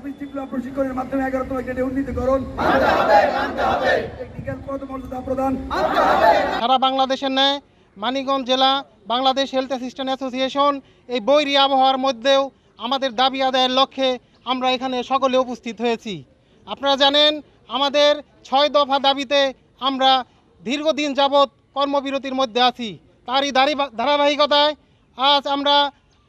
Service diploma প্রশিক্ষণের মাধ্যমে 11তম গ্রেডে উন্নীতকরণ, টেকনিক্যাল পদমর্যাদা প্রদান। সারা বাংলাদেশের ন্যায় মানিকগঞ্জ জেলা বাংলাদেশ হেলথ অ্যাসিস্ট্যান্ট অ্যাসোসিয়েশন এই বৈরী আবহাওয়ার মধ্যেও আমাদের দাবি আদায়ের লক্ষ্যে আমরা এখানে সকলে উপস্থিত হয়েছি। আপনারা জানেন আমাদের 6 দফা দাবিতে আমরা দীর্ঘদিন যাবৎ কর্মবিরতির মধ্যে আছি। তারই ধারাবাহিকতায় আজ আমরা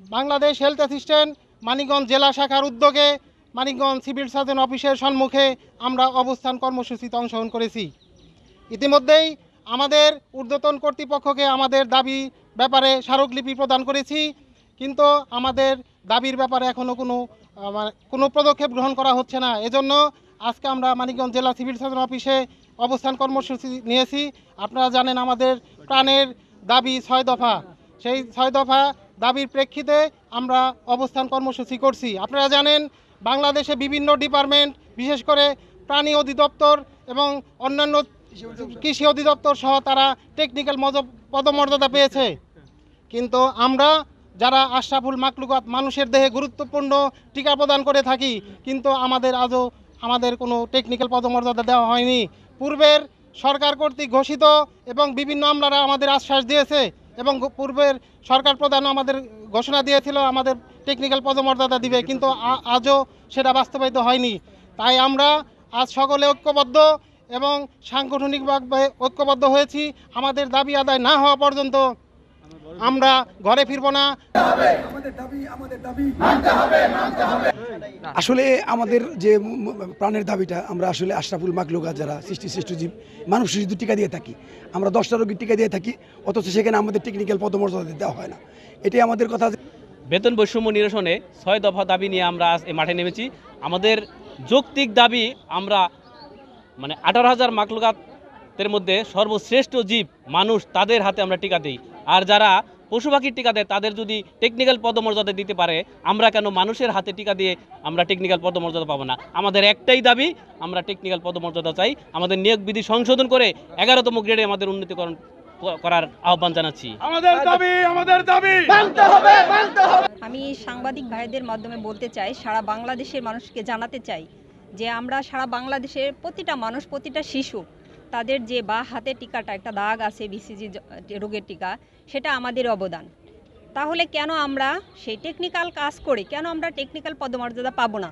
বাংলাদেশ হেলথ অ্যাসিস্ট্যান্ট মানিকগঞ্জ জেলা শাখার উদ্যোগে মানিকগঞ্জ সিভিল সার্জন অফিসের সম্মুখে আমরা অবস্থান কর্মসূচিতে অংশগ্রহণ করেছি। ইতিমধ্যেই আমাদের ঊর্ধ্বতন কর্তৃপক্ষকে আমাদের দাবি ব্যাপারে স্মারকলিপি প্রদান করেছি, কিন্তু আমাদের দাবির ব্যাপারে এখনও কোনো পদক্ষেপ গ্রহণ করা হচ্ছে না। এজন্য আজকে আমরা মানিকগঞ্জ জেলা সিভিল সার্জন অফিসে অবস্থান কর্মসূচি নিয়েছি। আপনারা জানেন আমাদের প্রাণের দাবি 6 দফা, সেই 6 দফা দাবির প্রেক্ষিতে আমরা অবস্থান কর্মসূচি করছি। আপনারা জানেন বাংলাদেশে বিভিন্ন ডিপার্টমেন্ট, বিশেষ করে প্রাণী অধিদপ্তর এবং অন্যান্য কৃষি অধিদপ্তর সহ তারা টেকনিক্যাল পদমর্যাদা পেয়েছে, কিন্তু আমরা যারা আশরাফুল মাখলুকাত মানুষের দেহে গুরুত্বপূর্ণ টিকা প্রদান করে থাকি, কিন্তু আমাদের কোনো টেকনিক্যাল পদমর্যাদা দেওয়া হয়নি। পূর্বের সরকার কর্তৃক ঘোষিত এবং বিভিন্ন আমলারা আমাদের আশ্বাস দিয়েছে এবং পূর্বের সরকার প্রধান আমাদের ঘোষণা দিয়েছিল আমাদের টেকনিক্যাল পদমর্যাদা দিবে, কিন্তু আজও সেটা বাস্তবায়িত হয়নি। তাই আমরা আজ সকলে ঐক্যবদ্ধ এবং সাংগঠনিকভাবে ঐক্যবদ্ধ হয়েছি। আমাদের দাবি আদায় না হওয়া পর্যন্ত আমরা ঘরে ফিরব না। আসলে আমাদের যে প্রাণের দাবিটা, আমরা আসলে আশরাফুল মাখলুকাত যারা সৃষ্টিশ্রেষ্ঠ জীব, মানুষের শুধু টিকা দিয়ে থাকি, আমরা 10টা রোগীর টিকা দিয়ে থাকি, অথচ সেখানে আমাদের টেকনিক্যাল পদমর্যাদা দেওয়া হয় না। এটাই আমাদের কথা। বেতন বৈষম্য নিরসনে 6 দফা দাবি নিয়ে আমরা আজ এই মাঠে নেমেছি। আমাদের যৌক্তিক দাবি, আমরা 18,000 মাখলুকাতের মধ্যে সর্বশ্রেষ্ঠ জীব মানুষ, তাদের হাতে আমরা টিকা দিই। আর যারা পশু পাখির টিকা দেয় তাদের যদি টেকনিক্যাল পদমর্যাদা দিতে পারে, আমরা কেন মানুষের হাতে টিকা দিয়ে আমরা টেকনিক্যাল পদমর্যাদা পাবো না? আমাদের একটাই দাবি, আমরা টেকনিক্যাল পদমর্যাদা চাই। আমাদের নিয়োগ বিধি সংশোধন করে 11তম গ্রেডে আমাদের উন্নীতকরণ করার আহ্বান জানাচ্ছি। আমাদের দাবি আমি সাংবাদিক ভাইদের মাধ্যমে বলতে চাই, সারা বাংলাদেশের মানুষকে জানাতে চাই যে আমরা সারা বাংলাদেশের প্রতিটা মানুষ, প্রতিটা শিশু, তাদের যে বা হাতে টিকাটা একটা দাগ আছে বিসিজি রোগের টিকা, সেটা আমাদের অবদান। তাহলে কেন আমরা সেই টেকনিক্যাল কাজ করি, কেন আমরা টেকনিক্যাল পদমর্যাদা পাবো না?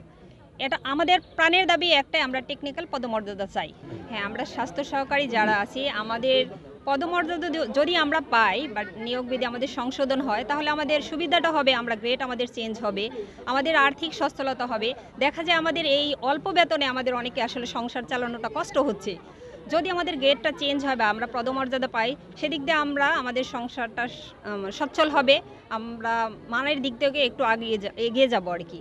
এটা আমাদের প্রাণের দাবি একটাই, আমরা টেকনিক্যাল পদমর্যাদা চাই। হ্যাঁ, আমরা স্বাস্থ্য সহকারী যারা আছি, আমাদের পদমর্যাদা যদি আমরা পাই বা নিয়োগ বিধি আমাদের সংশোধন হয়, তাহলে আমাদের সুবিধাটা হবে, আমরা গ্রেড আমাদের চেঞ্জ হবে, আমাদের আর্থিক সচ্ছলতা হবে। দেখা যায় আমাদের এই অল্প বেতনে আমাদের অনেকে আসলে সংসার চালানোটা কষ্ট হচ্ছে। যদি আমাদের গ্রেডটা চেঞ্জ হয় বা আমরা পদমর্যাদা পাই, সেদিক দিয়ে আমাদের সংসারটা সচ্ছল হবে, আমরা মানের দিক থেকে একটু এগিয়ে যাব আর কি।